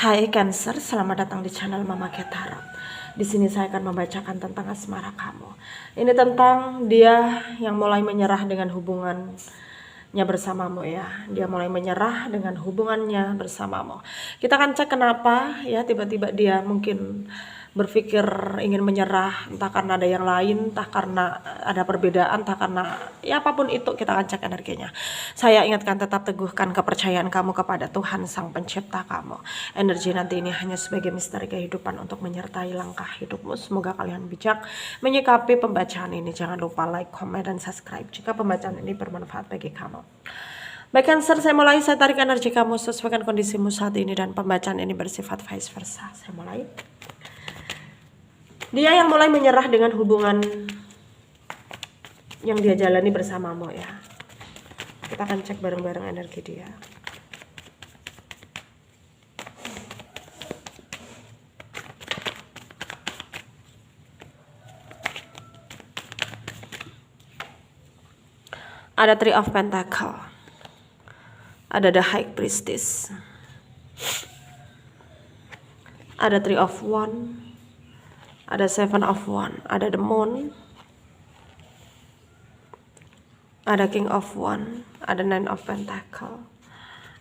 Hai Cancer, selamat datang di channel Mama Tarot. Di sini saya akan membacakan tentang asmara kamu. Ini tentang dia yang mulai menyerah dengan hubungannya bersamamu ya. Dia mulai menyerah dengan hubungannya bersamamu. Kita akan cek kenapa ya tiba-tiba dia mungkin berpikir ingin menyerah, entah karena ada yang lain, entah karena ada perbedaan, entah karena ya apapun itu. Kita akan cek energinya. Saya ingatkan, tetap teguhkan kepercayaan kamu kepada Tuhan Sang Pencipta kamu. Energi nanti ini hanya sebagai misteri kehidupan untuk menyertai langkah hidupmu. Semoga kalian bijak menyikapi pembacaan ini. Jangan lupa like, comment, dan subscribe jika pembacaan ini bermanfaat bagi kamu. Baik Cancer, saya tarik energi kamu sesuaikan kondisimu saat ini, dan pembacaan ini bersifat vice versa. Saya mulai. Dia yang mulai menyerah dengan hubungan yang dia jalani bersamamu ya. Kita akan cek bareng-bareng energi dia. Ada Three of Pentacle. Ada The High Priestess. Ada Three of Wands. Ada Seven of Wands, ada The Moon, ada King of Wands, ada Nine of Pentacle,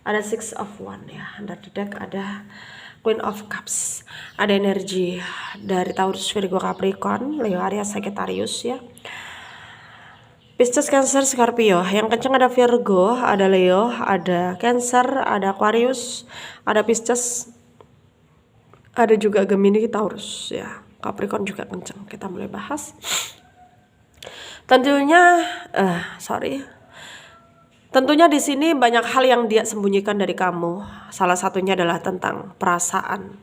ada Six of Wands ya. Under the deck ada Queen of Cups. Ada energi dari Taurus, Virgo, Capricorn, Leo, Aries, Sagittarius ya. Pisces, Cancer, Scorpio. Yang kencang ada Virgo, ada Leo, ada Cancer, ada Aquarius, ada Pisces, ada juga Gemini, Taurus ya. Capricorn juga kencang. Kita mulai bahas. Tentunya di sini banyak hal yang dia sembunyikan dari kamu. Salah satunya adalah tentang perasaan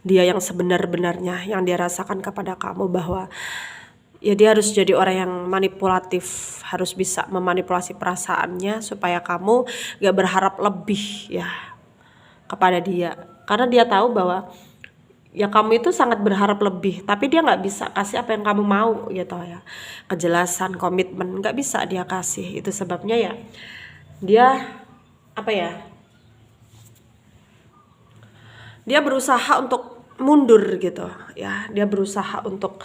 dia yang sebenar-benarnya yang dia rasakan kepada kamu, bahwa ya dia harus jadi orang yang manipulatif, harus bisa memanipulasi perasaannya supaya kamu gak berharap lebih ya kepada dia, karena dia tahu bahwa ya kamu itu sangat berharap lebih, tapi dia nggak bisa kasih apa yang kamu mau gitu ya. Kejelasan, komitmen nggak bisa dia kasih. Itu sebabnya ya dia dia berusaha untuk mundur gitu ya. Dia berusaha untuk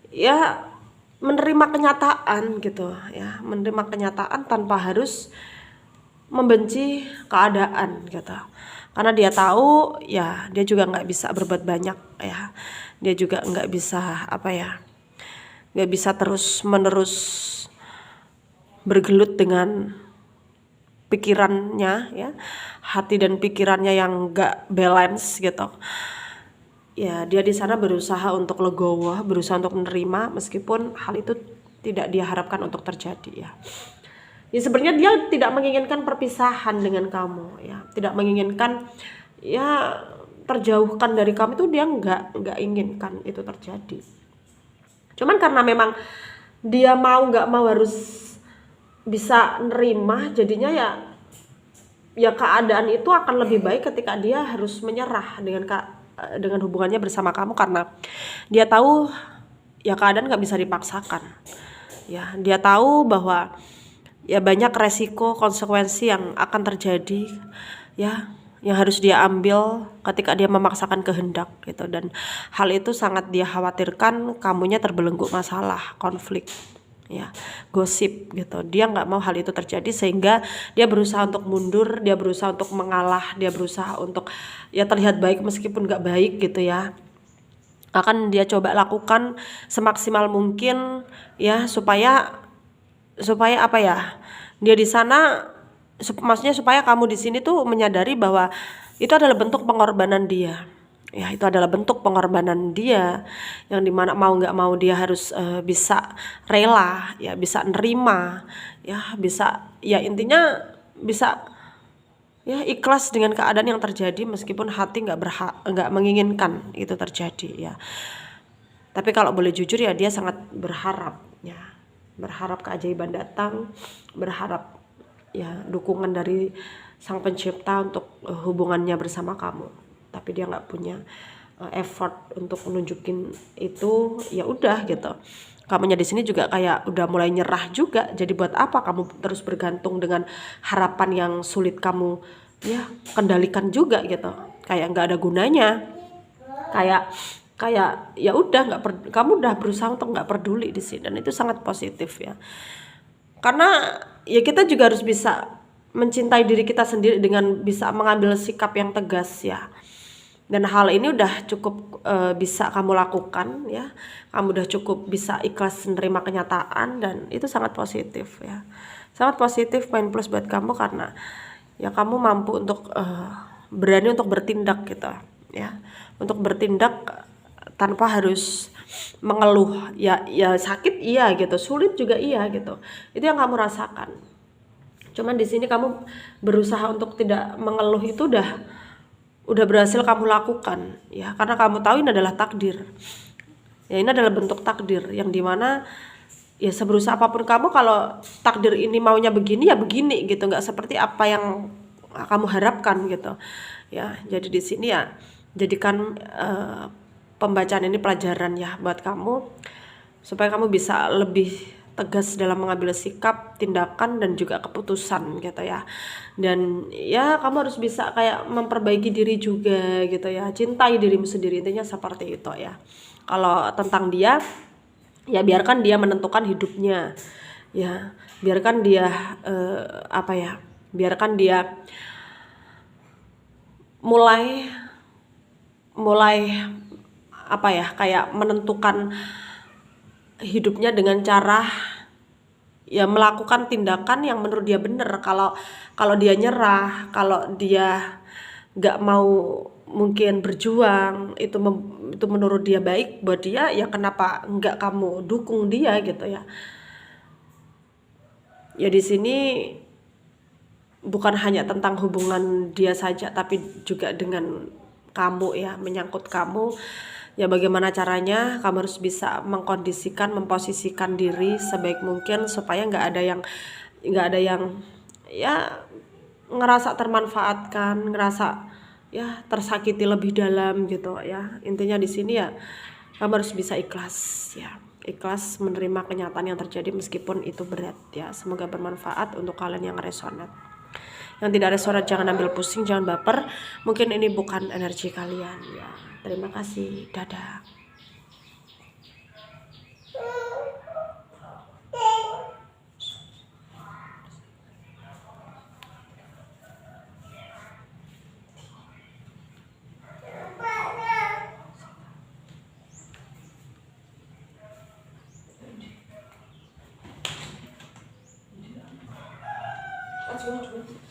ya menerima kenyataan gitu ya, menerima kenyataan tanpa harus membenci keadaan gitu. Karena dia tahu ya dia juga nggak bisa berbuat banyak ya. Dia juga nggak bisa nggak bisa terus menerus bergelut dengan pikirannya ya, hati dan pikirannya yang nggak balance gitu. Ya dia di sana berusaha untuk legowo, berusaha untuk menerima meskipun hal itu tidak dia harapkan untuk terjadi ya. Ya sebenarnya dia tidak menginginkan perpisahan dengan kamu ya, tidak menginginkan ya terjauhkan dari kamu, itu dia nggak inginkan itu terjadi. Cuman karena memang dia mau nggak mau harus bisa nerima, jadinya ya keadaan itu akan lebih baik ketika dia harus menyerah dengan hubungannya bersama kamu, karena dia tahu ya keadaan nggak bisa dipaksakan ya. Dia tahu bahwa ya banyak resiko, konsekuensi yang akan terjadi ya, yang harus dia ambil ketika dia memaksakan kehendak gitu. Dan hal itu sangat dia khawatirkan kamunya terbelenggu masalah, konflik ya, gosip gitu. Dia nggak mau hal itu terjadi, sehingga dia berusaha untuk mundur, dia berusaha untuk mengalah, dia berusaha untuk ya terlihat baik meskipun nggak baik gitu ya. Akan dia coba lakukan semaksimal mungkin ya, supaya dia di sana, maksudnya supaya kamu di sini tuh menyadari bahwa itu adalah bentuk pengorbanan dia ya. Itu adalah bentuk pengorbanan dia yang dimana mau nggak mau dia harus bisa rela ya, bisa nerima ya, bisa ya intinya bisa ya ikhlas dengan keadaan yang terjadi meskipun hati nggak menginginkan itu terjadi ya. Tapi kalau boleh jujur ya, dia sangat berharap ya, berharap keajaiban datang, berharap ya dukungan dari Sang Pencipta untuk hubungannya bersama kamu. Tapi dia nggak punya effort untuk menunjukin itu. Ya udah gitu, kamunya di sini juga kayak udah mulai nyerah juga. Jadi buat apa kamu terus bergantung dengan harapan yang sulit kamu ya kendalikan juga gitu. kayak nggak ada gunanya, kayak kayak ya udah kamu udah berusaha untuk nggak peduli di sini, dan itu sangat positif ya. Karena ya kita juga harus bisa mencintai diri kita sendiri dengan bisa mengambil sikap yang tegas ya. Dan hal ini udah cukup bisa kamu lakukan ya. Kamu udah cukup bisa ikhlas menerima kenyataan, dan itu sangat positif ya. Sangat positif, poin plus buat kamu, karena ya kamu mampu untuk berani untuk bertindak gitu ya. Untuk bertindak tanpa harus mengeluh ya sakit iya gitu, sulit juga iya gitu, itu yang kamu rasakan. Cuman di sini kamu berusaha untuk tidak mengeluh, itu udah berhasil kamu lakukan ya, karena kamu tahu ini adalah takdir ya, ini adalah bentuk takdir yang dimana ya seberusaha apapun kamu, kalau takdir ini maunya begini ya begini gitu, nggak seperti apa yang kamu harapkan gitu ya. Jadi di sini ya jadikan pembacaan ini pelajaran ya buat kamu, supaya kamu bisa lebih tegas dalam mengambil sikap, tindakan, dan juga keputusan gitu ya. Dan ya kamu harus bisa kayak memperbaiki diri juga gitu ya, cintai dirimu sendiri, intinya seperti itu ya. Kalau tentang dia ya biarkan dia menentukan hidupnya ya, biarkan dia biarkan dia mulai kayak menentukan hidupnya dengan cara ya melakukan tindakan yang menurut dia benar. Kalau dia nyerah, kalau dia nggak mau mungkin berjuang, itu menurut dia baik buat dia, ya kenapa nggak kamu dukung dia gitu ya. Ya di sini bukan hanya tentang hubungan dia saja, tapi juga dengan kamu ya, menyangkut kamu. Ya bagaimana caranya kamu harus bisa mengkondisikan, memposisikan diri sebaik mungkin supaya nggak ada yang ya ngerasa termanfaatkan, ngerasa ya tersakiti lebih dalam gitu ya. Intinya di sini ya kamu harus bisa ikhlas ya, ikhlas menerima kenyataan yang terjadi meskipun itu berat ya. Semoga bermanfaat untuk kalian yang resonat. Yang tidak resonat jangan ambil pusing, jangan baper, mungkin ini bukan energi kalian ya. Terima kasih, dadah. Let's go.